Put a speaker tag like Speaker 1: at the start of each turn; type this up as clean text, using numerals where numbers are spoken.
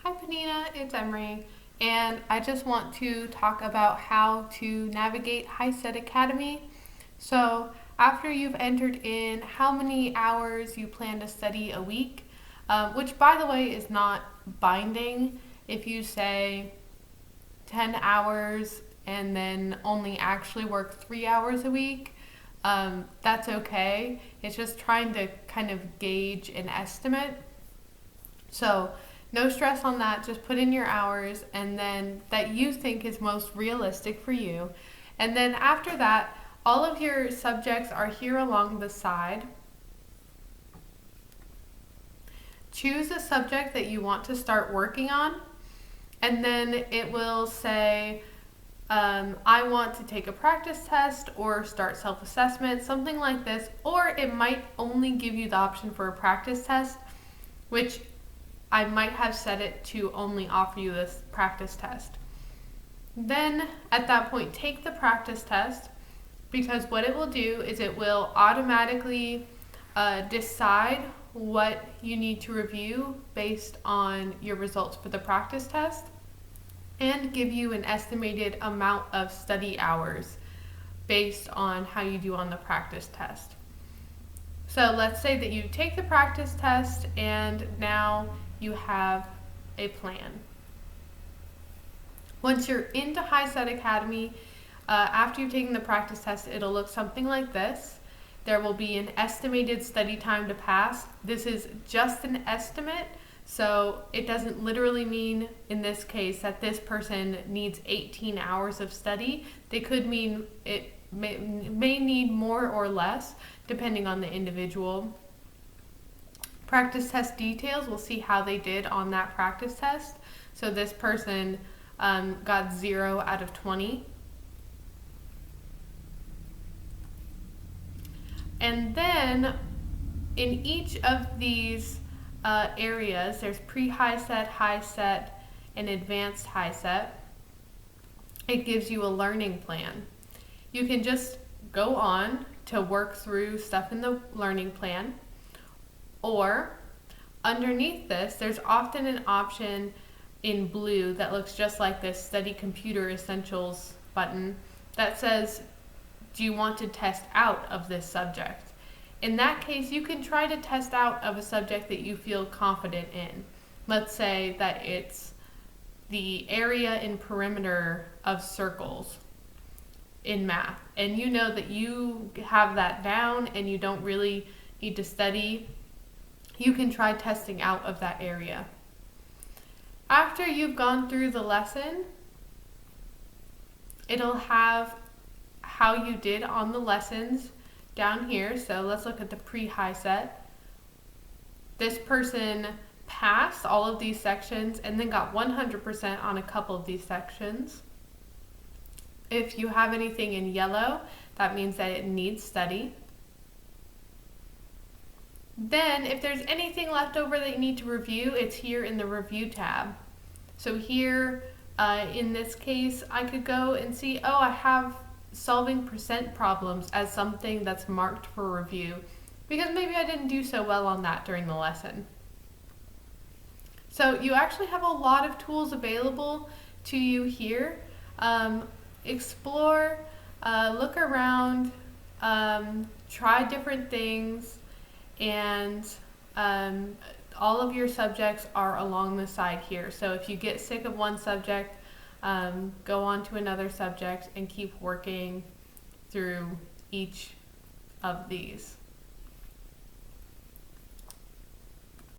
Speaker 1: Hi Penina, it's Emery, and I just want to talk about how to navigate HiSET Academy. So after you've entered in how many hours you plan to study a week, which by the way is not binding. If you say 10 hours and then only actually work 3 hours a week, that's okay. It's just trying to kind of gauge an estimate. So no stress on that. Just put in your hours and then that you think is most realistic for you. And then after that, all of your subjects are here along the side. Choose a subject that you want to start working on, and then it will say, I want to take a practice test or start self-assessment, something like this, or it might only give you the option for a practice test, which I might have set it to only offer you this practice test. Then at that point, take the practice test, because what it will do is it will automatically decide what you need to review based on your results for the practice test and give you an estimated amount of study hours based on how you do on the practice test. So let's say that you take the practice test and now you have a plan. Once you're into HiSET Academy, after you've taken the practice test, it'll look something like this. There will be an estimated study time to pass. This is just an estimate, so it doesn't literally mean, in this case, that this person needs 18 hours of study. They could mean it may need more or less, depending on the individual. Practice test details, we'll see how they did on that practice test. So this person got 0 out of 20. And then in each of these areas, there's pre-HiSET, HiSET, and advanced HiSET. It gives you a learning plan. You can just go on to work through stuff in the learning plan, or underneath this, there's often an option in blue that looks just like this Study Computer Essentials button that says, do you want to test out of this subject? In that case, you can try to test out of a subject that you feel confident in. Let's say that it's the area and perimeter of circles in math, and you know that you have that down and you don't really need to study. You can try testing out of that area. After you've gone through the lesson, it'll have how you did on the lessons down here. So let's look at the pre-HiSET. This person passed all of these sections and then got 100% on a couple of these sections. If you have anything in yellow, that means that it needs study. Then if there's anything left over that you need to review, it's here in the review tab. So here in this case, I could go and see, oh, I have solving percent problems as something that's marked for review, because maybe I didn't do so well on that during the lesson. So you actually have a lot of tools available to you here. Explore, look around, try different things, and all of your subjects are along the side here. So if you get sick of one subject, go on to another subject and keep working through each of these.